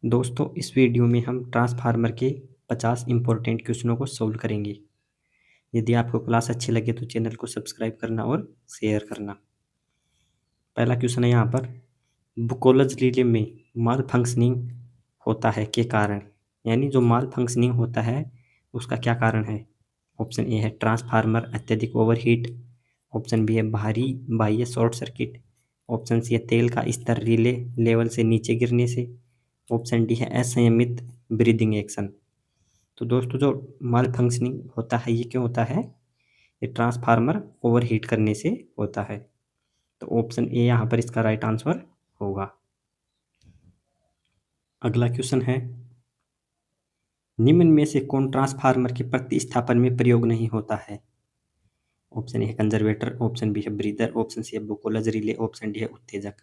दोस्तों इस वीडियो में हम ट्रांसफार्मर के 50 इम्पोर्टेंट क्वेश्चनों को सोल्व करेंगे। यदि आपको क्लास अच्छी लगे तो चैनल को सब्सक्राइब करना और शेयर करना। पहला क्वेश्चन है यहाँ पर, बुकोलज रिले में माल फंक्शनिंग होता है के कारण, यानी जो माल फंक्शनिंग होता है उसका क्या कारण है। ऑप्शन ए है ट्रांसफार्मर अत्यधिक ओवरहीट, ऑप्शन बी है बाहरी बाह्य शॉर्ट सर्किट, ऑप्शन सी है तेल का स्तर रिले लेवल से नीचे गिरने से, ऑप्शन डी है असंयमित ब्रीदिंग एक्शन। तो दोस्तों जो माल फंक्शनिंग होता है ये क्यों होता है, ये ट्रांसफार्मर ओवरहीट करने से होता है। तो ऑप्शन ए यहाँ पर इसका राइट आंसर होगा। अगला क्वेश्चन है, निम्न में से कौन ट्रांसफार्मर के प्रतिस्थापन में प्रयोग नहीं होता है। ऑप्शन ए है कंजर्वेटर, ऑप्शन बी है ब्रीदर, ऑप्शन सी है बुकोलज रिले, ऑप्शन डी है उत्तेजक।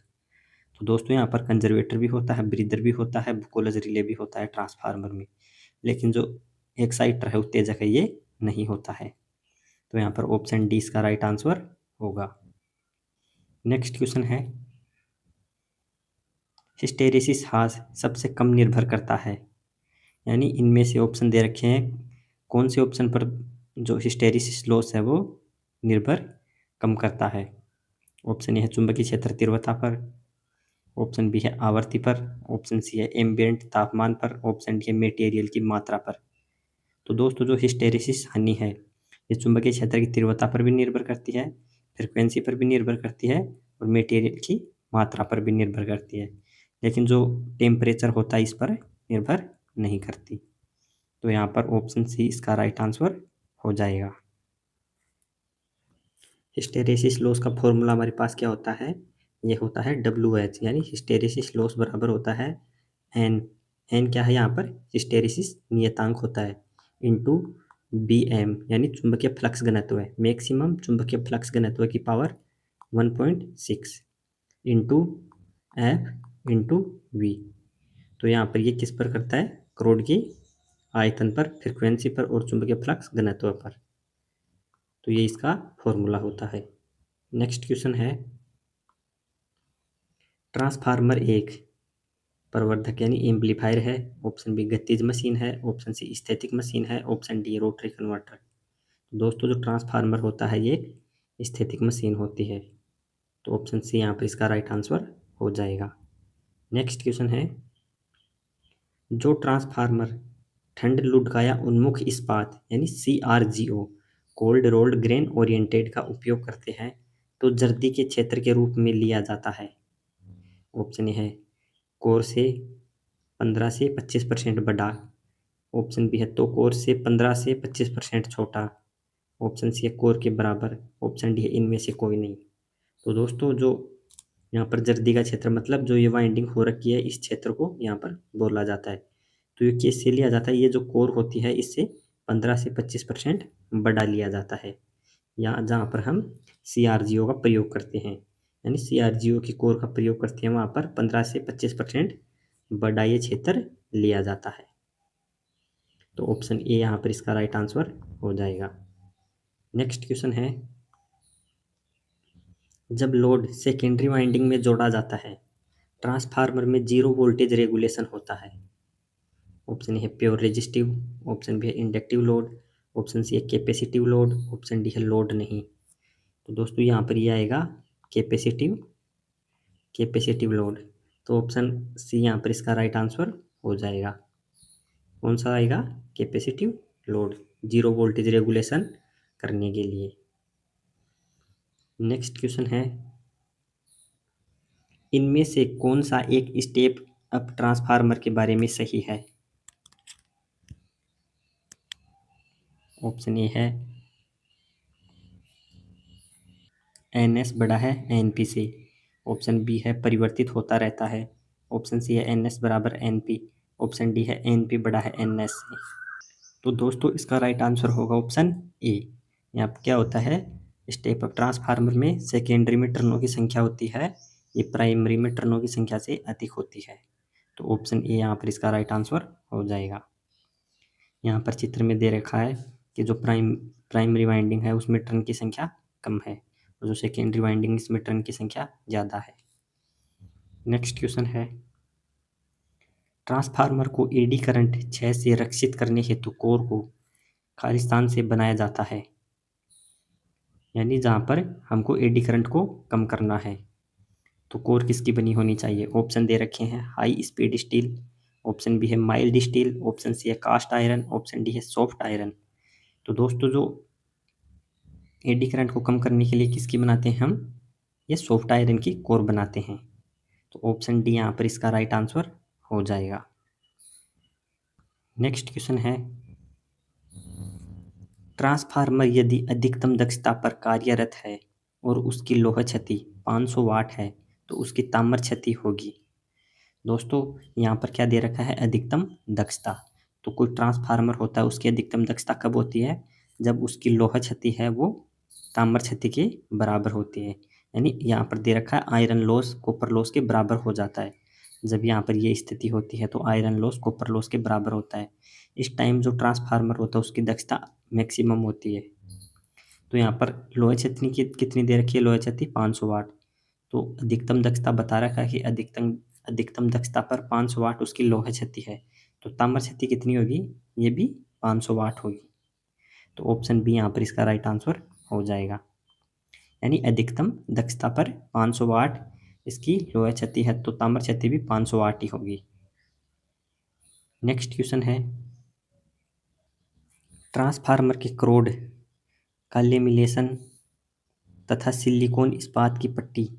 तो दोस्तों यहाँ पर कंजर्वेटर भी होता है, ब्रीदर भी होता है, बुकोलज रिले भी होता है ट्रांसफार्मर में, लेकिन जो एक्साइटर है उत्तेजक है ये नहीं होता है। तो यहाँ पर ऑप्शन डी इसका राइट आंसर होगा। नेक्स्ट क्वेश्चन है, हिस्टेरेसिस हास सबसे कम निर्भर करता है, यानी इनमें से ऑप्शन दे रखे हैं कौन से ऑप्शन पर जो हिस्टेरेसिस लॉस है वो निर्भर कम करता है। ऑप्शन ए है चुंबकीय क्षेत्र तीव्रता पर, ऑप्शन बी है आवर्ती पर, ऑप्शन सी है एम्बिएंट तापमान पर, ऑप्शन डी है मटेरियल की मात्रा पर। तो दोस्तों जो हिस्टेरेसिस हानि है ये चुंबकीय क्षेत्र की तीव्रता पर भी निर्भर करती है, फ्रिक्वेंसी पर भी निर्भर करती है और मटेरियल की मात्रा पर भी निर्भर करती है, लेकिन जो टेम्परेचर होता है इस पर निर्भर नहीं करती। तो यहाँ पर ऑप्शन सी इसका राइट आंसर हो जाएगा। हिस्टेरेसिस लॉस का फॉर्मूला हमारे पास क्या होता है, ये होता है WH, यानी हिस्टेरेसिस लॉस बराबर होता है एन। एन क्या है यहाँ पर, हिस्टेरेसिस नियतांक होता है, इंटू BM यानी चुंबकीय फ्लक्स घनत्व है, मैक्सिमम चुंबकीय फ्लक्स घनत्व की power 1.6 into F into V। तो यहाँ पर ये किस पर करता है, करोड़ की आयतन पर, फ्रिक्वेंसी पर और चुंबकीय फ्लक्स घनत्व पर। तो ये इसका फॉर्मूला होता है। नेक्स्ट क्वेश्चन है, ट्रांसफार्मर एक प्रवर्धक यानी एम्पलीफायर है, ऑप्शन बी गतिज मशीन है, ऑप्शन सी स्थैतिक मशीन है, ऑप्शन डी रोटरी कन्वर्टर। दोस्तों जो ट्रांसफार्मर होता है ये स्थैतिक मशीन होती है, तो ऑप्शन सी यहाँ पर इसका राइट आंसर हो जाएगा। नेक्स्ट क्वेश्चन है, जो ट्रांसफार्मर ठंड लुढ़काया उन्मुख इस्पात यानी CRGO cold rolled grain oriented का उपयोग करते हैं तो जर्दी के क्षेत्र के रूप में लिया जाता है। ऑप्शन ए है कोर से 15 से 25% बड़ा, ऑप्शन बी है तो कोर से 15 से 25% छोटा, ऑप्शन सी है कोर के बराबर, ऑप्शन डी है इनमें से कोई नहीं। तो दोस्तों जो यहाँ पर जर्दी का क्षेत्र मतलब जो ये वाइंडिंग हो रखी है इस क्षेत्र को यहाँ पर बोला जाता है। तो ये किससे लिया जाता है, ये जो कोर होती है इससे 15 से 25% बड़ा लिया जाता है, या जहाँ पर हम CRGO का प्रयोग करते हैं, यानी CRGO की कोर का प्रयोग करते हैं वहाँ पर 15 से 25% बड़ा ये क्षेत्र लिया जाता है। तो ऑप्शन ए यहाँ पर इसका राइट आंसर हो जाएगा। नेक्स्ट क्वेश्चन है, जब लोड सेकेंडरी वाइंडिंग में जोड़ा जाता है ट्रांसफार्मर में जीरो वोल्टेज रेगुलेशन होता है। ऑप्शन ए है प्योर रेजिस्टिव, ऑप्शन बी है इंडक्टिव लोड, ऑप्शन सी है कैपेसिटिव लोड, ऑप्शन डी है लोड नहीं। तो दोस्तों यहाँ पर ये आएगा कैपेसिटिव कैपेसिटिव लोड। तो ऑप्शन सी यहाँ पर इसका राइट आंसर हो जाएगा। कौन सा आएगा, capacitive load, zero voltage regulation करने के लिए। नेक्स्ट क्वेश्चन है, इनमें से कौन सा एक स्टेप अप ट्रांसफार्मर के बारे में सही है। ऑप्शन ए है NS बड़ा है NP से, ऑप्शन बी है परिवर्तित होता रहता है, ऑप्शन सी है NS बराबर NP, ऑप्शन डी है NP बड़ा है NS से। तो दोस्तों इसका राइट आंसर होगा ऑप्शन ए। यहाँ पर क्या होता है, स्टेप अप ट्रांसफार्मर में सेकेंडरी में टर्नों की संख्या होती है, ये प्राइमरी में टर्नों की संख्या से अधिक होती है। तो ऑप्शन ए यहाँ पर इसका राइट आंसर हो जाएगा। यहाँ पर चित्र में दे रखा है कि जो प्राइमरी वाइंडिंग है उसमें टर्न की संख्या कम है और जो सेकेंडरी वाइंडिंग इसमें टर्न की संख्या ज़्यादा है। नेक्स्ट क्वेश्चन है, ट्रांसफार्मर को एडी करंट 6 से रक्षित करने हेतु कोर को खाली स्थान से बनाया जाता है, यानी जहाँ पर हमको एडी करंट को कम करना है तो कोर किसकी बनी होनी चाहिए। ऑप्शन दे रखे हैं high speed steel, option B है माइल्ड स्टील, ऑप्शन सी है कास्ट आयरन, ऑप्शन डी है सॉफ्ट आयरन। तो दोस्तों जो एडी करंट को कम करने के लिए किसकी बनाते हैं हम, ये सॉफ्ट आयरन की कोर बनाते हैं। तो ऑप्शन डी यहाँ पर इसका राइट आंसर हो जाएगा। नेक्स्ट क्वेश्चन है, ट्रांसफार्मर यदि अधिकतम दक्षता पर कार्यरत है और उसकी लोह क्षति 500 वाट है तो उसकी ताम्र क्षति होगी। दोस्तों यहाँ पर क्या दे रखा है, अधिकतम दक्षता। तो कोई ट्रांसफार्मर होता है उसकी अधिकतम दक्षता कब होती है, जब उसकी लोह क्षति है वो ताम्र क्षति के बराबर होती है, यानी यहाँ पर दे रखा है आयरन लॉस कॉपर लॉस के बराबर हो जाता है। जब यहाँ पर ये स्थिति होती है तो आयरन लॉस कॉपर लॉस के बराबर होता है। इस टाइम जो ट्रांसफार्मर होता है उसकी दक्षता मैक्सिमम होती है। तो यहाँ पर लोहे क्षति की कितनी दे रखी है, लोहे क्षति 500 वाट। तो अधिकतम दक्षता बता रखा है कि अधिकतम दक्षता पर 500 वाट उसकी लोहे क्षति है, तो ताम्र क्षति कितनी होगी, ये भी 500 वाट होगी। तो ऑप्शन बी यहाँ पर इसका राइट आंसर हो जाएगा, यानी अधिकतम दक्षता पर 500 वाट इसकी लोहे क्षति है तो ताम्र क्षति भी 500 वाट ही होगी। नेक्स्ट क्वेश्चन है, ट्रांसफार्मर के क्रोड का लेमिनेशन तथा सिलिकॉन इस्पात की पट्टी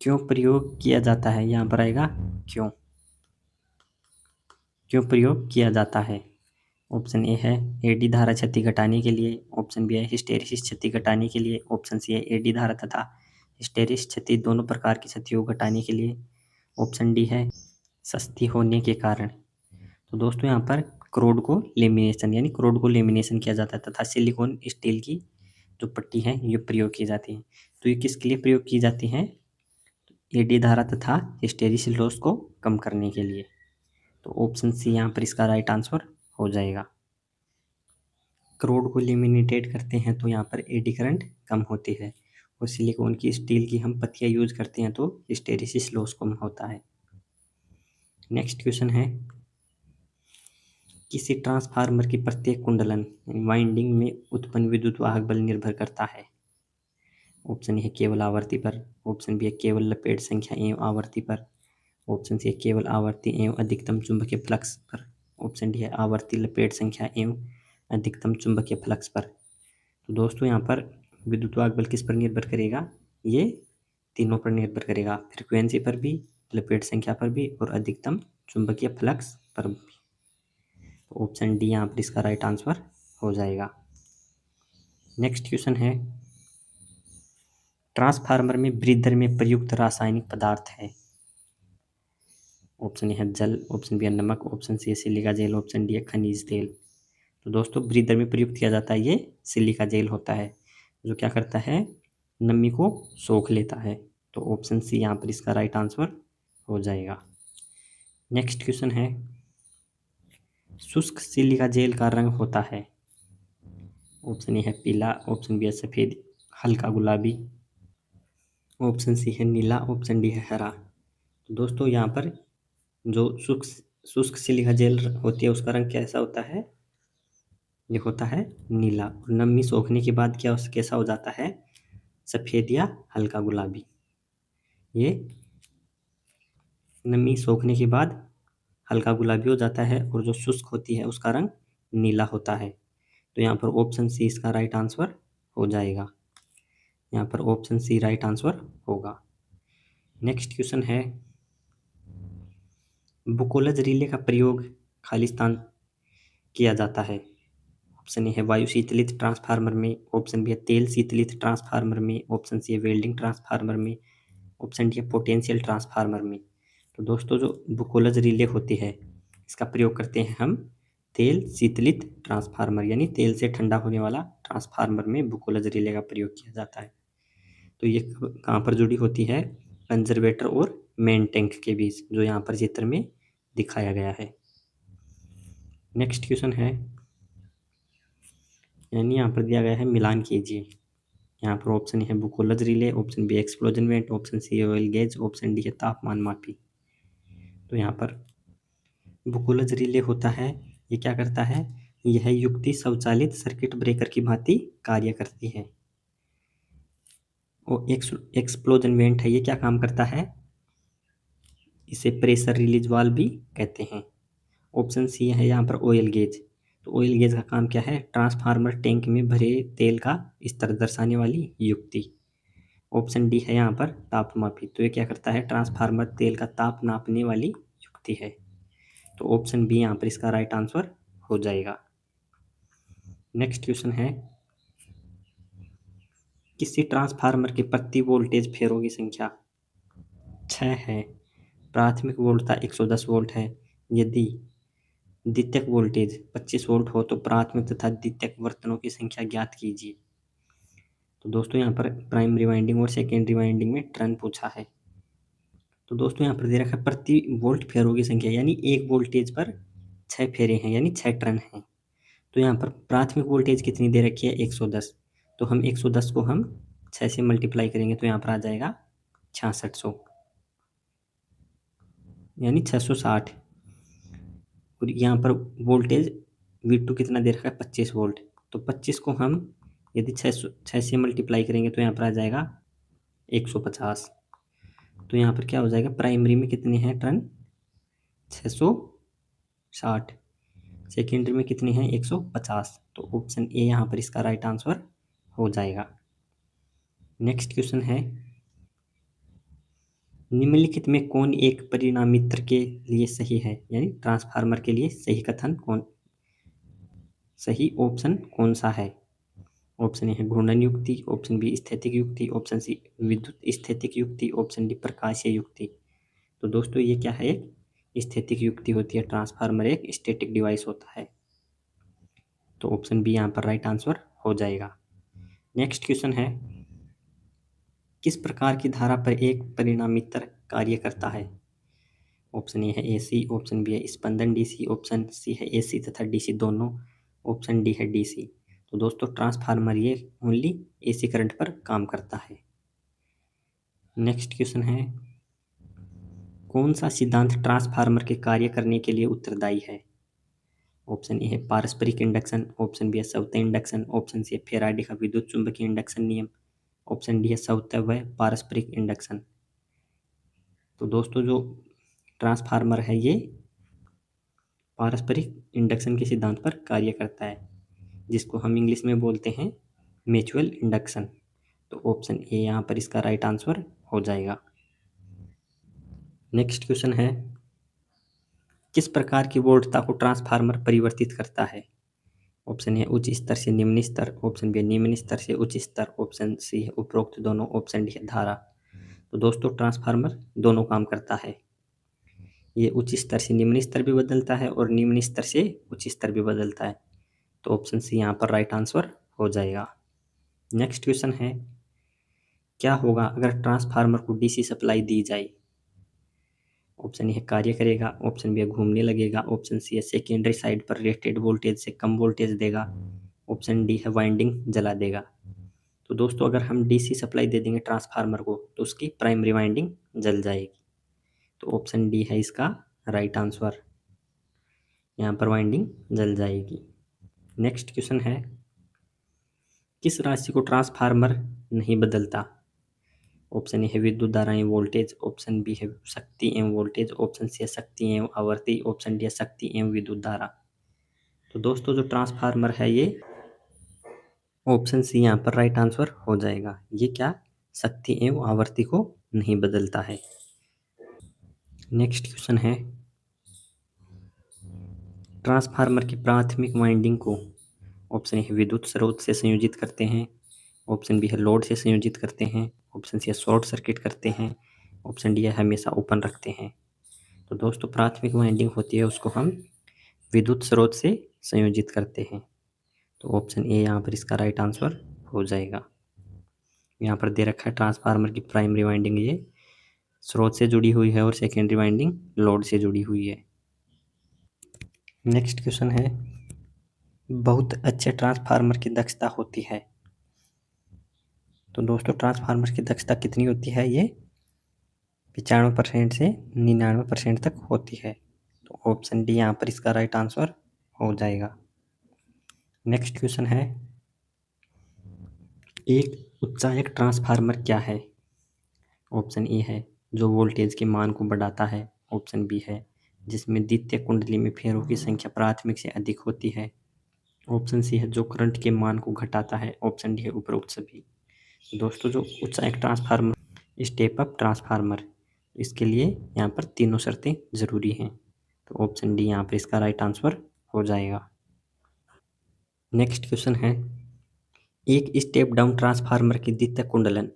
क्यों प्रयोग किया जाता है। यहाँ पर आएगा क्यों प्रयोग किया जाता है। ऑप्शन ए है एडी धारा क्षति घटाने के लिए, ऑप्शन बी है हिस्टेरिसिस क्षति घटाने के लिए, ऑप्शन सी है एडी धारा तथा हिस्टेरिस क्षति दोनों प्रकार की क्षतियों को घटाने के लिए, ऑप्शन डी है सस्ती होने के कारण। तो दोस्तों यहाँ पर क्रोड को लेमिनेशन यानी क्रोड को लेमिनेशन किया जाता है तथा सिलिकॉन स्टील की जो पट्टी है ये प्रयोग की जाती है। तो ये किसके लिए प्रयोग की जाती है, एडी धारा तथा हिस्टेरिसिस लॉस को कम करने के लिए। तो ऑप्शन सी यहाँ पर इसका राइट आंसर हो जाएगा। क्रोड को लेमिनेटेड करते हैं तो यहाँ पर एडी करंट कम होती है और सिलिकॉन की स्टील की हम पत्तियाँ यूज करते हैं तो हिस्टेरिसिस लॉस कम होता है। नेक्स्ट क्वेश्चन है, किसी ट्रांसफार्मर की प्रत्येक कुंडलन वाइंडिंग में उत्पन्न विद्युत वाहक बल निर्भर करता है। ऑप्शन ए है केवल आवर्ती पर, ऑप्शन बी है केवल लपेट संख्या एवं आवर्ती पर, ऑप्शन सी है केवल आवर्ती एवं अधिकतम चुंबकीय फ्लक्स पर, ऑप्शन डी है आवर्ती लपेट संख्या एवं अधिकतम चुंबकीय फ्लक्स पर। तो दोस्तों यहाँ पर विद्युत वाहक बल किस पर निर्भर करेगा, ये तीनों पर निर्भर करेगा, फ्रीक्वेंसी पर भी, लपेट संख्या पर भी और अधिकतम चुंबकीय फ्लक्स पर भी। तो ऑप्शन डी यहाँ पर इसका राइट आंसर हो जाएगा। नेक्स्ट क्वेश्चन है, ट्रांसफार्मर में ब्रीदर में प्रयुक्त रासायनिक पदार्थ है। ऑप्शन ए है जल, ऑप्शन बी है नमक, ऑप्शन सी है सिलिका जेल, ऑप्शन डी है खनिज तेल। तो दोस्तों ब्रीदर में प्रयुक्त किया जाता है ये सिलिका जेल होता है, जो क्या करता है, नमी को सोख लेता है। तो ऑप्शन सी यहाँ पर इसका राइट आंसर हो जाएगा। नेक्स्ट क्वेश्चन है, शुष्क सिलिका जेल का रंग होता है। ऑप्शन ए है पीला, ऑप्शन बी है सफ़ेद हल्का गुलाबी, ऑप्शन सी है नीला, ऑप्शन डी है हरा। तो दोस्तों यहाँ पर जो शुष्क सिलिका जेल होती है उसका रंग कैसा होता है, ये होता है नीला, और नमी सोखने के बाद क्या कैसा हो जाता है, सफ़ेद या हल्का गुलाबी। ये नमी सोखने के बाद हल्का गुलाबी हो जाता है और जो शुष्क होती है उसका रंग नीला होता है। तो यहाँ पर ऑप्शन सी इसका राइट आंसर हो जाएगा, यहाँ पर ऑप्शन सी राइट आंसर होगा। नेक्स्ट क्वेश्चन है, बुकोलज रिले का प्रयोग खालिस्तान किया जाता है। ऑप्शन ए है वायु शीतलित ट्रांसफार्मर में, ऑप्शन बी है तेल शीतलित ट्रांसफार्मर में, ऑप्शन सी है वेल्डिंग ट्रांसफार्मर में, ऑप्शन डी है पोटेंशियल ट्रांसफार्मर में। तो दोस्तों जो बुकोलज रिले होती है इसका प्रयोग करते हैं हम तेल शीतलित ट्रांसफार्मर यानी तेल से ठंडा होने वाला ट्रांसफार्मर में बुकोलज रिले का प्रयोग किया जाता है। तो ये कहाँ पर जुड़ी होती है, कंजर्वेटर और मेन टैंक के बीच, जो यहाँ पर चित्र में दिखाया गया है। नेक्स्ट क्वेश्चन है, यानी यहाँ पर दिया गया है मिलान कीजिए। यहाँ पर ऑप्शन है Buchholz relay, option B explosion vent, option C oil gauge, option D है तापमान मापी। तो यहाँ पर बुकुलज रिले होता है, ये क्या करता है, यह युक्ति स्वचालित सर्किट ब्रेकर की भांति कार्य करती है। और एक्सप्लोजन वेंट है, ये क्या काम करता है, इसे प्रेशर रिलीज वाल्व भी कहते हैं। ऑप्शन सी है यहाँ पर ऑयल गेज। तो ऑयल गेज का काम क्या है, ट्रांसफार्मर टैंक में भरे तेल का स्तर दर्शाने वाली युक्ति। ऑप्शन डी है यहाँ पर ताप मापी। तो ये क्या करता है, ट्रांसफार्मर तेल का ताप नापने वाली युक्ति है। तो ऑप्शन बी यहाँ पर इसका राइट आंसर हो जाएगा। नेक्स्ट क्वेश्चन है, किसी ट्रांसफार्मर के प्रति वोल्टेज फेरों की संख्या 6 है। प्राथमिक वोल्टता 110 वोल्ट है। यदि द्वितीयक वोल्टेज 25 वोल्ट हो तो प्राथमिक तथा द्वितीयक वर्तनों की संख्या ज्ञात कीजिए। तो दोस्तों यहाँ पर प्राइमरी वाइंडिंग और सेकेंडरी वाइंडिंग में टर्न पूछा है। तो दोस्तों यहाँ पर दे रखा है प्रति वोल्ट फेरों की संख्या, यानी एक वोल्टेज पर 6 फेरे हैं, यानी 6 टर्न हैं। तो यहाँ पर प्राथमिक वोल्टेज कितनी दे रखी है, 110। तो हम 110 को हम 6 से मल्टीप्लाई करेंगे तो यहाँ पर आ जाएगा 6600, यानी 660। और यहाँ पर वोल्टेज V2 कितना दे रखा है, 25 वोल्ट। तो 25 को हम यदि 6 से मल्टीप्लाई करेंगे तो यहाँ पर आ जाएगा 150। तो यहाँ पर क्या हो जाएगा, प्राइमरी में कितने हैं टर्न, 660। सेकेंडरी में कितनी है, 150। तो ऑप्शन ए यहाँ पर इसका राइट आंसर हो जाएगा। नेक्स्ट क्वेश्चन है, निम्नलिखित में कौन एक परिणामित्र के लिए सही है, यानी ट्रांसफार्मर के लिए सही कथन कौन, सही ऑप्शन कौन सा है। ऑप्शन ए है घूर्णन युक्ति, ऑप्शन बी स्थैतिक युक्ति, ऑप्शन सी विद्युत स्थैतिक युक्ति, ऑप्शन डी प्रकाशीय युक्ति। तो दोस्तों ये क्या है, एक स्थैतिक युक्ति होती है, ट्रांसफार्मर एक स्टैटिक डिवाइस होता है। तो ऑप्शन बी यहाँ पर राइट आंसर हो जाएगा। नेक्स्ट क्वेश्चन है, किस प्रकार की धारा पर एक परिणामित्र कार्य करता है। ऑप्शन ए है एसी, ऑप्शन बी है स्पंदन डीसी, ऑप्शन सी है एसी तथा डीसी दोनों, ऑप्शन डी है डीसी। तो दोस्तों ट्रांसफार्मर ये ओनली एसी करंट पर काम करता है। नेक्स्ट क्वेश्चन है, कौन सा सिद्धांत ट्रांसफार्मर के कार्य करने के लिए उत्तरदायी है। ऑप्शन ए है पारस्परिक इंडक्शन, ऑप्शन बी है स्वतः इंडक्शन, ऑप्शन सी है फैराडे का विद्युत चुंबकीय इंडक्शन नियम, ऑप्शन डी है स्वतः व पारस्परिक इंडक्शन। तो दोस्तों जो ट्रांसफार्मर है ये पारस्परिक इंडक्शन के सिद्धांत पर कार्य करता है, जिसको हम इंग्लिश में बोलते हैं म्यूचुअल इंडक्शन। तो ऑप्शन ए यहाँ पर इसका राइट आंसर हो जाएगा। नेक्स्ट क्वेश्चन है, किस प्रकार की वोल्टता को ट्रांसफार्मर परिवर्तित करता है। ऑप्शन ए उच्च स्तर से निम्न स्तर, ऑप्शन बी निम्न स्तर से उच्च स्तर, ऑप्शन सी है उपरोक्त दोनों, ऑप्शन डी है धारा। तो दोस्तों ट्रांसफार्मर दोनों काम करता है, ये उच्च स्तर से निम्न स्तर भी बदलता है और निम्न स्तर से उच्च स्तर भी बदलता है। तो ऑप्शन सी यहाँ पर राइट आंसर हो जाएगा। नेक्स्ट क्वेश्चन है, क्या होगा अगर ट्रांसफार्मर को डीसी सप्लाई दी जाए। ऑप्शन ए है कार्य करेगा, ऑप्शन बी है घूमने लगेगा, ऑप्शन सी है सेकेंडरी साइड पर रेटेड वोल्टेज से कम वोल्टेज देगा, ऑप्शन डी है वाइंडिंग जला देगा। तो दोस्तों अगर हम डीसी सप्लाई दे देंगे ट्रांसफार्मर को तो उसकी प्राइमरी वाइंडिंग जल जाएगी। तो ऑप्शन डी है इसका राइट आंसर, यहाँ पर वाइंडिंग जल जाएगी। नेक्स्ट क्वेश्चन है, किस राशि को ट्रांसफार्मर नहीं बदलता। ऑप्शन ए है विद्युत धाराएं वोल्टेज, ऑप्शन बी है शक्ति एवं वोल्टेज, ऑप्शन सी है शक्ति एवं आवर्ती, ऑप्शन डी है शक्ति एवं विद्युत धारा। तो दोस्तों जो ट्रांसफार्मर है ये ऑप्शन सी यहाँ पर राइट आंसर हो जाएगा। ये क्या, शक्ति एवं आवर्ती को नहीं बदलता है। नेक्स्ट क्वेश्चन है, ट्रांसफार्मर की प्राथमिक वाइंडिंग को ऑप्शन ए विद्युत स्रोत से संयोजित करते हैं, ऑप्शन बी है लोड से संयोजित करते हैं, ऑप्शन सी है शॉर्ट सर्किट करते हैं, ऑप्शन डी है हमेशा ओपन रखते हैं। तो दोस्तों प्राथमिक वाइंडिंग होती है उसको हम विद्युत स्रोत से संयोजित करते हैं। तो ऑप्शन ए यहाँ पर इसका राइट आंसर हो जाएगा। यहाँ पर दे रखा है ट्रांसफार्मर की प्राइमरी वाइंडिंग ये स्रोत से जुड़ी हुई है और सेकेंडरी वाइंडिंग लोड से जुड़ी हुई है। नेक्स्ट क्वेश्चन है, बहुत अच्छे ट्रांसफार्मर की दक्षता होती है। तो दोस्तों ट्रांसफार्मर की दक्षता कितनी होती है, ये 95% से 99% तक होती है। तो ऑप्शन डी यहाँ पर इसका राइट आंसर हो जाएगा। नेक्स्ट क्वेश्चन है, एक उत्साहक ट्रांसफार्मर क्या है? ऑप्शन ए है जो वोल्टेज के मान को बढ़ाता है। ऑप्शन बी है जिसमें द्वितीय कुंडली में फेरों की संख्या प्राथमिक से अधिक होती है। ऑप्शन सी है जो करंट के मान को घटाता है। ऑप्शन डी है उपरोक्त सभी। दोस्तों जो उत्साहक ट्रांसफार्मर, स्टेप अप ट्रांसफार्मर, इसके लिए यहाँ पर तीनों शर्तें जरूरी हैं। तो ऑप्शन डी यहाँ पर इसका राइट आंसर हो जाएगा। नेक्स्ट क्वेश्चन है, एक स्टेप डाउन ट्रांसफार्मर की द्वितीय कुंडलन।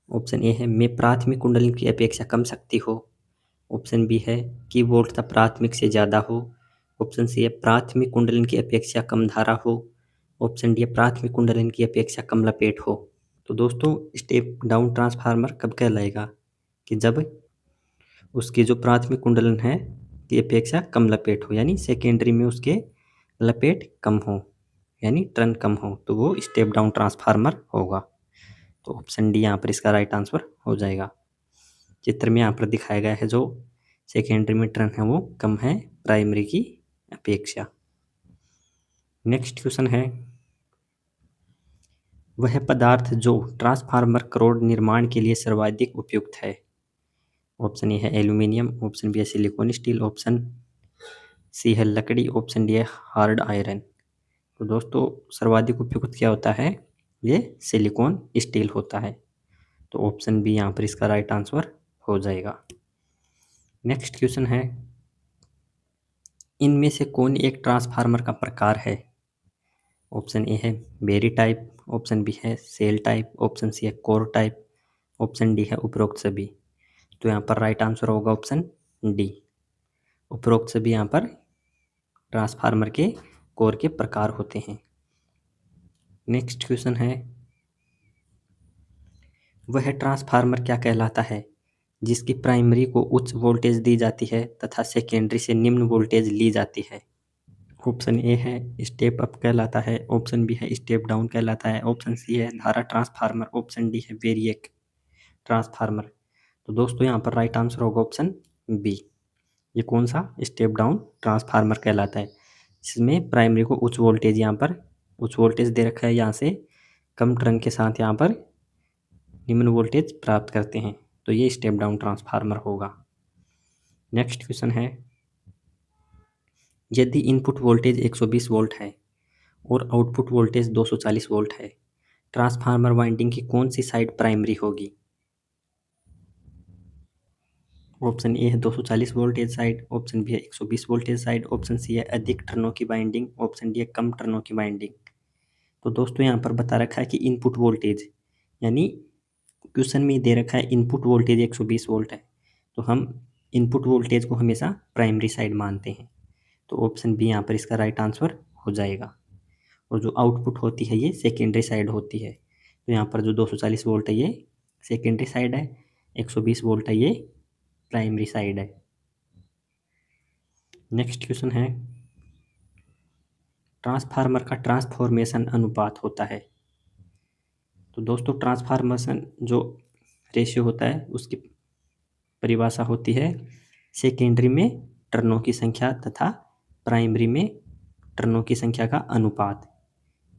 ऑप्शन ए है में प्राथमिक कुंडलन की अपेक्षा कम शक्ति हो। ऑप्शन बी है कि वोल्टता प्राथमिक से ज़्यादा हो। ऑप्शन सी है प्राथमिक कुंडलन की अपेक्षा कम धारा हो। ऑप्शन डी है प्राथमिक कुंडलन की अपेक्षा कम लपेट हो। तो दोस्तों स्टेप डाउन ट्रांसफार्मर कब कहलाएगा? कि जब उसकी जो प्राथमिक कुंडलन है की अपेक्षा कम लपेट हो, यानी सेकेंडरी में उसके लपेट कम हो, यानी टर्न कम हो, तो वो स्टेप डाउन ट्रांसफार्मर होगा। तो ऑप्शन डी यहाँ पर इसका राइट आंसर हो जाएगा। चित्र में यहाँ पर दिखाया गया है जो सेकेंडरी में टर्न है वो कम है प्राइमरी की अपेक्षा। नेक्स्ट क्वेश्चन है, वह पदार्थ जो ट्रांसफार्मर करोड़ निर्माण के लिए सर्वाधिक उपयुक्त है। ऑप्शन ए है एल्यूमिनियम। ऑप्शन बी है सिलिकॉन स्टील। ऑप्शन सी है लकड़ी। ऑप्शन डी है हार्ड आयरन। तो दोस्तों सर्वाधिक उपयुक्त क्या होता है? ये सिलिकॉन स्टील होता है। तो ऑप्शन बी यहाँ पर इसका राइट आंसर हो जाएगा। नेक्स्ट क्वेश्चन है, इनमें से कौन एक ट्रांसफार्मर का प्रकार है? ऑप्शन ए है बेरी टाइप। ऑप्शन बी है सेल टाइप। ऑप्शन सी है कोर टाइप। ऑप्शन डी है उपरोक्त सभी। तो यहाँ पर राइट आंसर होगा ऑप्शन डी, उपरोक्त सभी यहाँ पर ट्रांसफार्मर के कोर के प्रकार होते हैं। नेक्स्ट क्वेश्चन है, वह ट्रांसफार्मर क्या कहलाता है जिसकी प्राइमरी को उच्च वोल्टेज दी जाती है तथा सेकेंडरी से निम्न वोल्टेज ली जाती है? ऑप्शन ए है स्टेप अप कहलाता है। ऑप्शन बी है स्टेप डाउन कहलाता है। ऑप्शन सी है धारा ट्रांसफार्मर। ऑप्शन डी है वेरिएक ट्रांसफार्मर। तो दोस्तों यहाँ पर राइट आंसर होगा ऑप्शन बी। ये कौन सा स्टेप डाउन ट्रांसफार्मर कहलाता है, जिसमें प्राइमरी को उच्च वोल्टेज यहाँ पर उच्च वोल्टेज दे रखा है, यहाँ से कम करंट के साथ यहाँ पर निम्न वोल्टेज प्राप्त करते हैं। तो ये स्टेप डाउन ट्रांसफार्मर होगा। नेक्स्ट क्वेश्चन है, यदि इनपुट वोल्टेज 120 वोल्ट है और आउटपुट वोल्टेज 240 वोल्ट है, ट्रांसफार्मर वाइंडिंग की कौन सी साइड प्राइमरी होगी? ऑप्शन ए है 240 वोल्टेज साइड। ऑप्शन बी है 120 वोल्टेज साइड। ऑप्शन सी है अधिक टर्नों की बाइंडिंग। ऑप्शन डी है कम टर्नों की बाइंडिंग। तो दोस्तों यहाँ पर बता रखा है कि इनपुट वोल्टेज, यानी क्वेश्चन में दे रखा है इनपुट वोल्टेज 120 वोल्ट है, तो हम इनपुट वोल्टेज को हमेशा प्राइमरी साइड मानते हैं। तो ऑप्शन बी यहाँ पर इसका राइट आंसर हो जाएगा। और जो आउटपुट होती है ये सेकेंडरी साइड होती है। तो यहाँ पर जो 240 वोल्ट है ये सेकेंडरी साइड है, 120 वोल्ट है ये प्राइमरी साइड है। नेक्स्ट क्वेश्चन है, ट्रांसफार्मर का ट्रांसफॉर्मेशन अनुपात होता है। तो दोस्तों ट्रांसफार्मेशन जो रेशियो होता है उसकी परिभाषा होती है सेकेंडरी में टर्नों की संख्या तथा प्राइमरी में टर्नों की संख्या का अनुपात।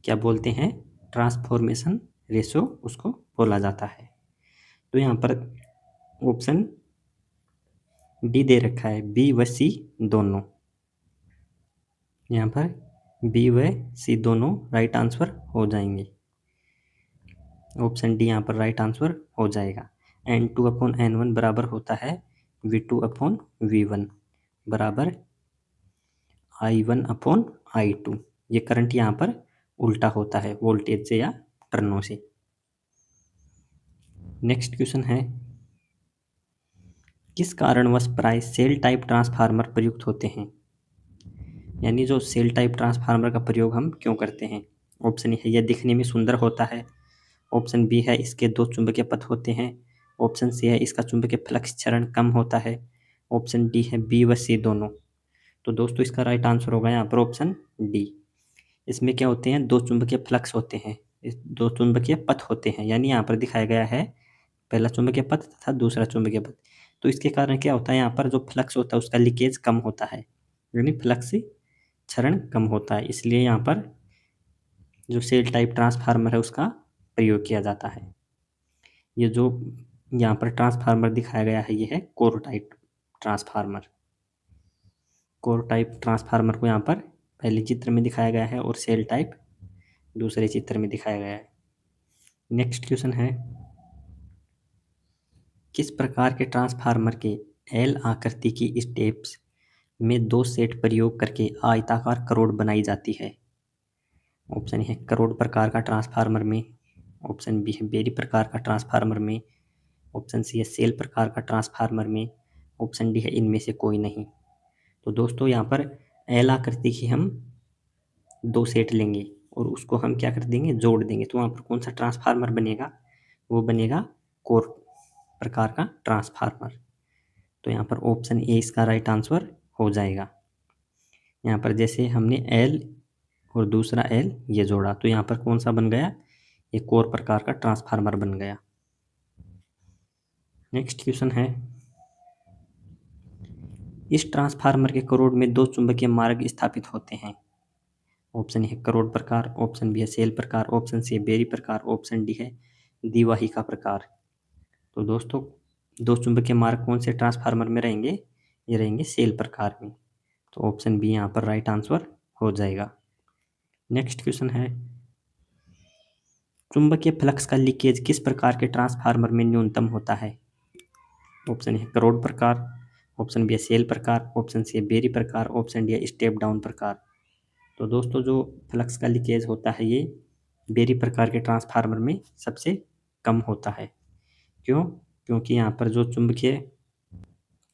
क्या बोलते हैं? ट्रांसफॉर्मेशन रेशियो उसको बोला जाता है। तो यहाँ पर ऑप्शन डी दे रखा है, बी व सी दोनों। यहाँ पर बी व सी दोनों राइट आंसर हो जाएंगे। ऑप्शन डी यहाँ पर राइट आंसर हो जाएगा। N2/N1 बराबर होता है V2/V1 बराबर I1/I2। ये करंट यहाँ पर उल्टा होता है वोल्टेज से या टर्नों से। नेक्स्ट क्वेश्चन है, किस कारणवश प्राय सेल टाइप ट्रांसफार्मर प्रयुक्त होते हैं? यानी जो सेल टाइप ट्रांसफार्मर का प्रयोग हम क्यों करते हैं? ऑप्शन ए है यह दिखने में सुंदर होता है। ऑप्शन बी है इसके दो चुंबकीय पथ होते हैं। ऑप्शन सी है इसका चुंबकीय फ्लक्स चरण कम होता है। ऑप्शन डी है बी व सी दोनों। तो दोस्तों इसका राइट आंसर होगा यहाँ पर ऑप्शन डी। इसमें क्या होते हैं? दो चुंबकीय फ्लक्स होते हैं, दो चुंबकीय पथ होते हैं, यानी यहाँ पर दिखाया गया है पहला चुंबकीय पथ तथा दूसरा चुंबकीय पथ। तो इसके कारण क्या होता है, यहाँ पर जो फ्लक्स होता है उसका लीकेज कम होता है, यानी फ्लक्स क्षरण कम होता है, इसलिए यहाँ पर जो सेल टाइप ट्रांसफार्मर है उसका प्रयोग किया जाता है। ये जो यहाँ पर ट्रांसफार्मर दिखाया गया है ये है core type transformer. Core type transformer को यहाँ पर पहले चित्र में दिखाया गया है और सेल टाइप दूसरे चित्र में दिखाया गया है। नेक्स्ट क्वेश्चन है, किस प्रकार के ट्रांसफार्मर के एल आकृति की स्टेप्स में दो सेट प्रयोग करके आयताकार करोड़ बनाई जाती है? ऑप्शन है करोड़ प्रकार का ट्रांसफार्मर में, ऑप्शन बी है बेरी प्रकार का ट्रांसफार्मर में, ऑप्शन सी है सेल प्रकार का ट्रांसफार्मर में, ऑप्शन डी है इनमें से कोई नहीं। तो दोस्तों यहाँ पर एल आकृति की हम दो सेट लेंगे और उसको हम क्या कर देंगे, जोड़ देंगे, तो वहाँ पर कौन सा ट्रांसफार्मर बनेगा, वो बनेगा कोर प्रकार का ट्रांसफार्मर। तो यहाँ पर ऑप्शन ए इसका राइट आंसर हो जाएगा। यहाँ पर जैसे हमने एल और दूसरा एल ये जोड़ा तो यहाँ पर कौन सा बन गया, ये कोर प्रकार का ट्रांसफार्मर बन गया। नेक्स्ट क्वेश्चन है, इस ट्रांसफार्मर के करोड़ में दो चुंबकीय मार्ग स्थापित होते हैं। ऑप्शन है करोड़ प्रकार, ऑप्शन बी है सेल प्रकार, ऑप्शन सी है बेरी प्रकार, ऑप्शन डी है द्विवाहिका प्रकार। तो दोस्तों दो चुंबकीय मार्ग कौन से ट्रांसफार्मर में रहेंगे, ये रहेंगे सेल प्रकार में। तो ऑप्शन बी यहाँ पर राइट आंसर हो जाएगा। नेक्स्ट क्वेश्चन है, चुंबकीय फ्लक्स का लीकेज किस प्रकार के ट्रांसफार्मर में न्यूनतम होता है? ऑप्शन है करोड़ प्रकार, ऑप्शन बी है सेल प्रकार, ऑप्शन सी है बेरी प्रकार, ऑप्शन डी है स्टेप डाउन प्रकार। तो दोस्तों जो फ्लक्स का लीकेज होता है ये बेरी प्रकार के ट्रांसफार्मर में सबसे कम होता है। क्यों? क्योंकि यहाँ पर जो चुंबकीय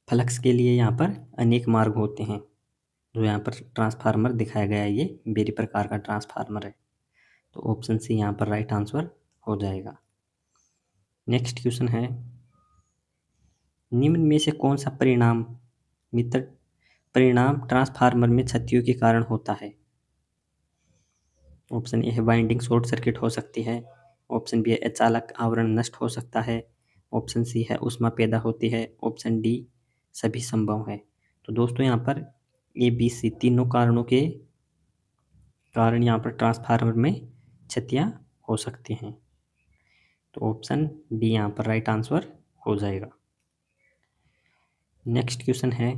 फ्लक्स के लिए यहाँ पर अनेक मार्ग होते हैं। जो यहाँ पर ट्रांसफार्मर दिखाया गया है ये बेरी प्रकार का ट्रांसफार्मर है। तो ऑप्शन सी यहाँ पर राइट आंसर हो जाएगा। नेक्स्ट क्वेश्चन है, निम्न में से कौन सा परिणाम ट्रांसफार्मर में क्षतियों के कारण होता है? ऑप्शन ए है वाइंडिंग शॉर्ट सर्किट हो सकती है, ऑप्शन बी है अचानक आवरण नष्ट हो सकता है, ऑप्शन सी है ऊष्मा पैदा होती है, ऑप्शन डी सभी संभव है। तो दोस्तों यहाँ पर ए बी सी तीनों कारणों के कारण यहाँ पर ट्रांसफार्मर में क्षतियाँ हो सकती हैं। तो ऑप्शन डी यहाँ पर राइट आंसर हो जाएगा। नेक्स्ट क्वेश्चन है,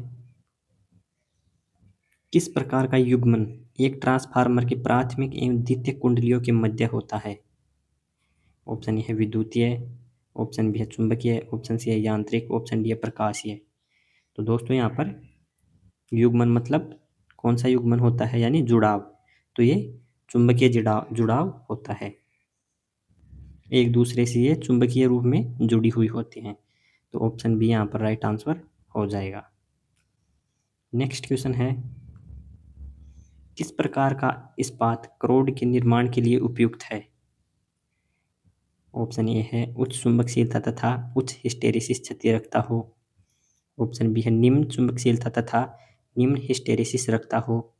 किस प्रकार का युग्मन एक ट्रांसफार्मर के प्राथमिक एवं द्वितीयक कुंडलियों के मध्य होता है? ऑप्शन ए है विद्युतीय, ऑप्शन बी है चुंबकीय, ऑप्शन सी है यांत्रिक, ऑप्शन डी है प्रकाशीय। तो दोस्तों यहाँ पर युग्मन मतलब कौन सा युग्मन होता है, यानी जुड़ाव। तो ये चुंबकीय जुड़ाव होता है, एक दूसरे से ये चुंबकीय रूप में जुड़ी हुई होती हैं। तो ऑप्शन बी यहाँ पर राइट आंसर हो जाएगा। नेक्स्ट क्वेश्चन है, किस प्रकार का इस्पात करोड़ के निर्माण के लिए उपयुक्त है? ऑप्शन ए है उच्च चुंबकशीलता तथा उच्च हिस्टैरिसीस क्षति रखता हो, ऑप्शन बी है निम्न चुंबकशीलता तथा निम्न हिस्टैरिसीस रखता हो,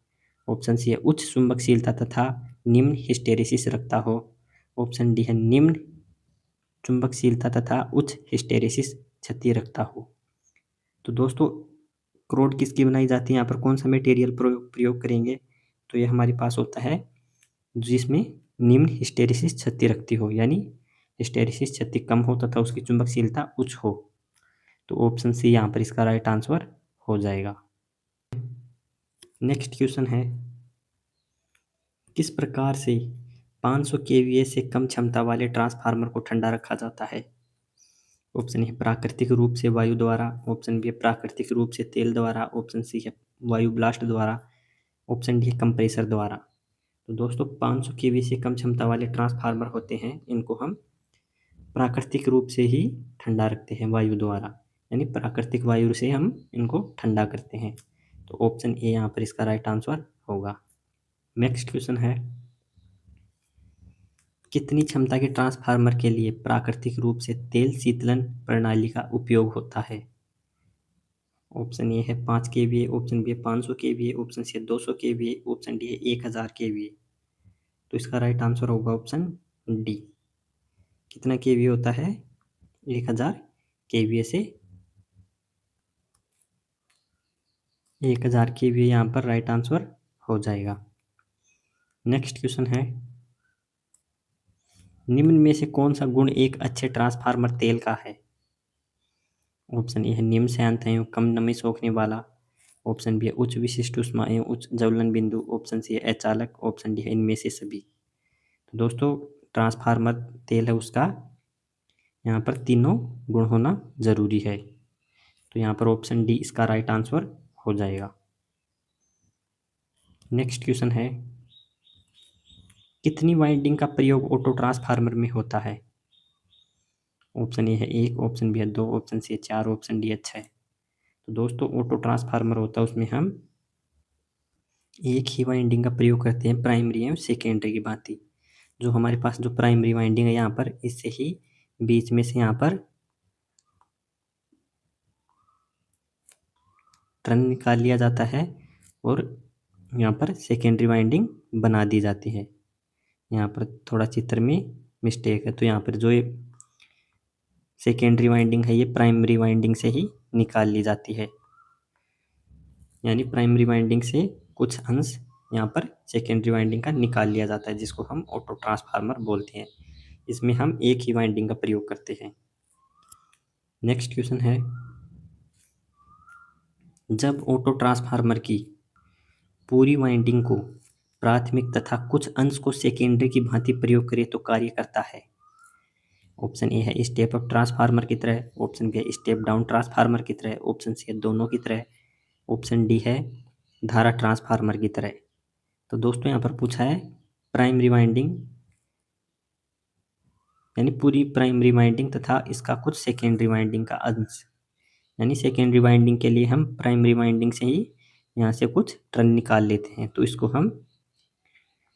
ऑप्शन सी है उच्च चुंबकशीलता तथा निम्न हिस्टैरिसीस रखता हो, ऑप्शन डी है निम्न चुंबकशीलता तथा उच्च हिस्टैरिसीस क्षति रखता हो। तो दोस्तों करोड़ किसकी बनाई जाती है, यहाँ पर कौन सा मटेरियल प्रयोग करेंगे? तो ये हमारे पास होता है जिसमें निम्न हिस्टैरिसीस क्षति रखती हो, यानी हिस्टैरिसीस क्षति कम हो तथा उसकी चुंबकशीलता उच्च हो। तो ऑप्शन सी यहाँ पर इसका राइट आंसर हो जाएगा। नेक्स्ट क्वेश्चन है, किस प्रकार से 500 केवीए से कम क्षमता वाले ट्रांसफार्मर को ठंडा रखा जाता है? ऑप्शन है प्राकृतिक रूप से वायु द्वारा, ऑप्शन बी है प्राकृतिक रूप से तेल द्वारा, ऑप्शन सी है वायु ब्लास्ट द्वारा, ऑप्शन डी है कंप्रेसर द्वारा। तो दोस्तों 500 केवी से कम क्षमता वाले ट्रांसफार्मर होते हैं, इनको हम प्राकृतिक रूप से ही ठंडा रखते हैं वायु द्वारा, यानी प्राकृतिक वायु से हम इनको ठंडा करते हैं। तो ऑप्शन ए यहाँ पर इसका राइट आंसर होगा। नेक्स्ट क्वेश्चन है, कितनी क्षमता के ट्रांसफार्मर के लिए प्राकृतिक रूप से तेल शीतलन प्रणाली का उपयोग होता है? ऑप्शन ए है 5 केवीए, ऑप्शन बी है 500 केवीए, ऑप्शन सी है 200 केवीए, ऑप्शन डी है 1000 केवीए। तो इसका राइट आंसर होगा ऑप्शन डी। कितना केवीए होता है? 1000 केवीए से 1000 केवीए यहाँ पर राइट आंसर हो जाएगा। नेक्स्ट क्वेश्चन है, निम्न में से कौन सा गुण एक अच्छे ट्रांसफार्मर तेल का है? ऑप्शन ए है निम्न श्यानता एवं कम नमी सोखने वाला, ऑप्शन बी है उच्च विशिष्ट ऊष्मा एवं उच्च ज्वलन बिंदु, ऑप्शन सी है अचालक, ऑप्शन डी है इनमें से सभी। तो दोस्तों ट्रांसफार्मर तेल है उसका यहाँ पर तीनों गुण होना जरूरी है, तो यहाँ पर ऑप्शन डी इसका राइट आंसर हो जाएगा। नेक्स्ट क्वेश्चन है, कितनी वाइंडिंग का प्रयोग ऑटो ट्रांसफार्मर में होता है? ऑप्शन ए है 1, ऑप्शन बी है 2, ऑप्शन सी है 4, ऑप्शन डी है 6। तो दोस्तों ऑटो ट्रांसफार्मर होता है उसमें हम एक ही वाइंडिंग का प्रयोग करते हैं प्राइमरी एवं सेकेंडरी की भांति। जो हमारे पास जो प्राइमरी वाइंडिंग है यहाँ पर इससे ही बीच में से यहाँ पर टर्न निकाल लिया जाता है और यहाँ पर सेकेंडरी वाइंडिंग बना दी जाती है। यहाँ पर थोड़ा चित्र में मिस्टेक है, तो यहाँ पर जो ये सेकेंडरी वाइंडिंग है ये प्राइमरी वाइंडिंग से ही निकाल ली जाती है, यानी प्राइमरी वाइंडिंग से कुछ अंश यहाँ पर सेकेंडरी वाइंडिंग का निकाल लिया जाता है, जिसको हम ऑटो ट्रांसफार्मर बोलते हैं। इसमें हम एक ही वाइंडिंग का प्रयोग करते हैं। नेक्स्ट क्वेश्चन है, जब ऑटो ट्रांसफार्मर की पूरी वाइंडिंग को प्राथमिक तथा कुछ अंश को सेकेंडरी की भांति प्रयोग करे तो कार्य करता है। ऑप्शन ए है स्टेप अप ट्रांसफार्मर की तरह, ऑप्शन बी है स्टेप डाउन ट्रांसफार्मर की तरह, ऑप्शन सी है दोनों की तरह, ऑप्शन डी है धारा ट्रांसफार्मर की तरह। तो दोस्तों यहाँ पर पूछा है प्राइमरी वाइंडिंग यानी पूरी प्राइमरी वाइंडिंग तथा इसका कुछ सेकेंडरी वाइंडिंग का अंश, यानी सेकेंडरी वाइंडिंग के लिए हम प्राइमरी वाइंडिंग से ही यहाँ से कुछ टर्न निकाल लेते हैं, तो इसको हम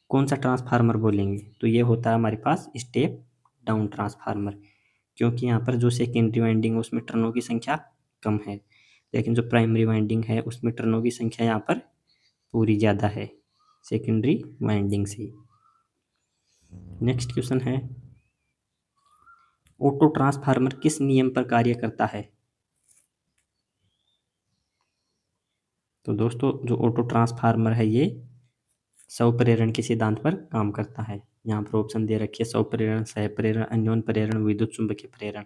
कौन सा ट्रांसफार्मर बोलेंगे? तो ये होता है हमारे पास स्टेप डाउन ट्रांसफार्मर, क्योंकि यहाँ पर जो सेकेंडरी वाइंडिंग है उसमें टर्नों की संख्या कम है, लेकिन जो प्राइमरी वाइंडिंग है उसमें टर्नों की संख्या यहाँ पर पूरी ज़्यादा है सेकेंडरी वाइंडिंग से। नेक्स्ट क्वेश्चन है, ऑटो ट्रांसफार्मर किस नियम पर कार्य करता है? तो दोस्तों जो ऑटो ट्रांसफार्मर है ये स्वप्रेरण के सिद्धांत पर काम करता है। यहाँ पर ऑप्शन दे रखी है स्वप्रेरण, सहप्रेरण, अन्योन प्रेरण, विद्युत चुंबकीय प्रेरण।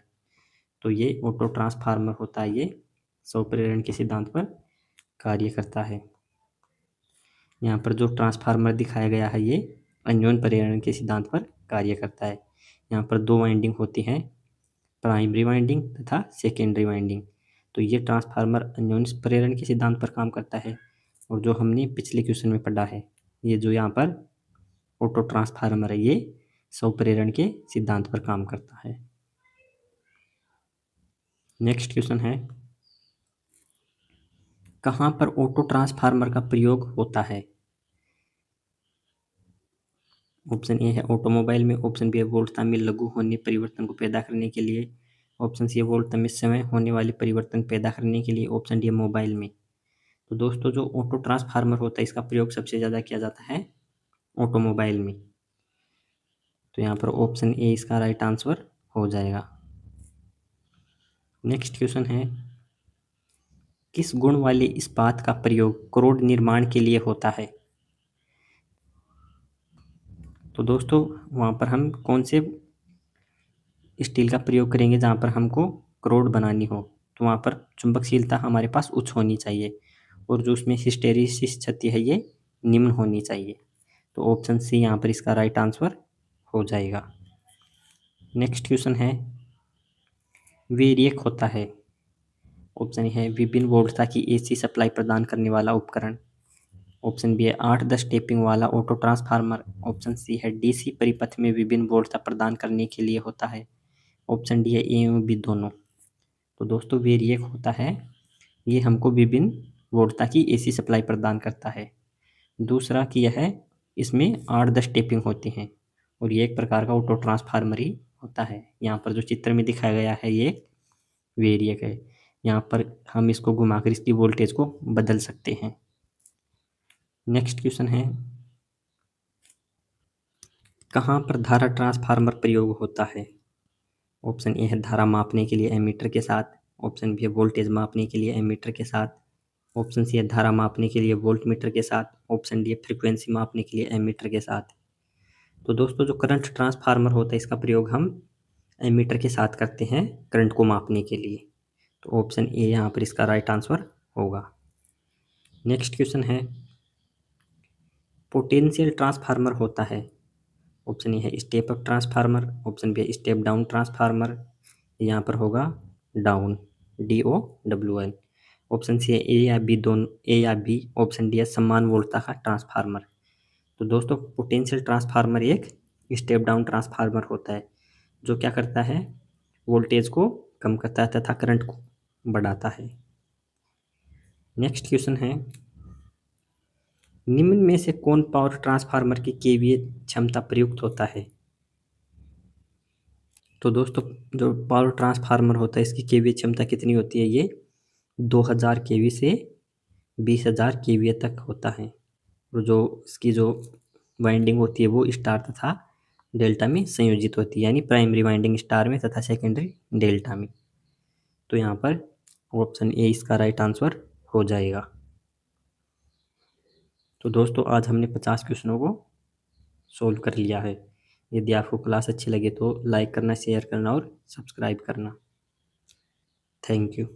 तो ये ऑटो ट्रांसफार्मर होता है, ये स्वप्रेरण के सिद्धांत पर कार्य करता है। यहाँ पर जो ट्रांसफार्मर दिखाया गया है ये अन्योन प्रेरण के सिद्धांत पर कार्य करता है। यहाँ पर दो वाइंडिंग होती हैं, प्राइमरी वाइंडिंग तथा सेकेंडरी वाइंडिंग। तो ये ट्रांसफार्मर अन्योन प्रेरण के सिद्धांत पर काम करता है, और जो हमने पिछले क्वेश्चन में पढ़ा है ये जो यहाँ पर ऑटो ट्रांसफार्मर है ये स्वप्रेरण के सिद्धांत पर काम करता है। नेक्स्ट क्वेश्चन है, कहाँ पर ऑटो ट्रांसफार्मर का प्रयोग होता है? ऑप्शन ए है ऑटोमोबाइल में, ऑप्शन बी है वोल्टता में लघु होने परिवर्तन को पैदा करने के लिए, ऑप्शन सी है वोल्टता में समय होने वाले परिवर्तन पैदा करने के लिए, ऑप्शन डी है मोबाइल में। तो दोस्तों जो ऑटो ट्रांसफार्मर होता है इसका प्रयोग सबसे ज़्यादा किया जाता है ऑटोमोबाइल में, तो यहाँ पर ऑप्शन ए इसका राइट आंसर हो जाएगा। नेक्स्ट क्वेश्चन है, किस गुण वाले इस्पात का प्रयोग करोड़ निर्माण के लिए होता है? तो दोस्तों वहाँ पर हम कौन से स्टील का प्रयोग करेंगे जहाँ पर हमको करोड़ बनानी हो? तो वहाँ पर चुंबकशीलता हमारे पास उच्च होनी चाहिए, और जो उसमें हिस्टैरिसीस क्षति है ये निम्न होनी चाहिए। तो ऑप्शन सी यहाँ पर इसका राइट आंसर हो जाएगा। नेक्स्ट क्वेश्चन है, वेरिएक होता है, ऑप्शन है विभिन्न वोल्टता की एसी सप्लाई प्रदान करने वाला उपकरण, ऑप्शन बी है 8-10 टेपिंग वाला ऑटो ट्रांसफार्मर, ऑप्शन सी है डीसी परिपथ में विभिन्न वोल्टता प्रदान करने के लिए होता है, ऑप्शन डी है ए एवं बी दोनों। तो दोस्तों वेरिएक होता है ये हमको विभिन्न वोल्टता की एसी सप्लाई प्रदान करता है। दूसरा कि यह है इसमें 8-10 टेपिंग होती हैं, और ये एक प्रकार का ऑटो ट्रांसफार्मर ही होता है। यहाँ पर जो चित्र में दिखाया गया है ये वेरिएक है, यहाँ पर हम इसको घुमाकर इसकी वोल्टेज को बदल सकते हैं। नेक्स्ट क्वेश्चन है, कहाँ पर धारा ट्रांसफार्मर प्रयोग होता है? ऑप्शन ए है धारा मापने के लिए एमीटर के साथ, ऑप्शन बी है वोल्टेज मापने के लिए एमीटर के साथ, ऑप्शन सी है धारा मापने के लिए वोल्टमीटर के साथ, ऑप्शन डी है फ्रीक्वेंसी मापने के लिए एमीटर के साथ। तो दोस्तों जो करंट ट्रांसफार्मर होता है इसका प्रयोग हम एमीटर के साथ करते हैं करंट को मापने के लिए। तो ऑप्शन ए यहाँ पर इसका राइट आंसर होगा। नेक्स्ट क्वेश्चन है पोटेंशियल ट्रांसफार्मर होता है, ऑप्शन ए है step up transformer, option B है स्टेप डाउन ट्रांसफार्मर, यहाँ पर होगा डाउन DOWN, ऑप्शन सी है ए या बी दोनों, ए या बी, ऑप्शन डी है समान वोल्टता का ट्रांसफार्मर। तो दोस्तों पोटेंशियल ट्रांसफार्मर एक स्टेप डाउन ट्रांसफार्मर होता है जो क्या करता है वोल्टेज को कम करता है तथा करंट को बढ़ाता है। नेक्स्ट क्वेश्चन है निम्न में से कौन पावर ट्रांसफार्मर की केवीए क्षमता प्रयुक्त होता है। तो दोस्तों जो पावर ट्रांसफार्मर होता है इसकी केवीए क्षमता कितनी होती है, ये 2000 केवी से 20,000 केवीए तक होता है। और जो इसकी जो वाइंडिंग होती है वो स्टार तथा डेल्टा में संयोजित होती है, यानी प्राइमरी वाइंडिंग स्टार में तथा सेकेंडरी डेल्टा में। तो यहाँ पर ऑप्शन ए इसका राइट आंसर हो जाएगा। तो दोस्तों आज हमने 50 क्वेश्चनों को सोल्व कर लिया है। यदि आपको क्लास अच्छी लगे तो लाइक करना, शेयर करना और सब्सक्राइब करना। Thank you.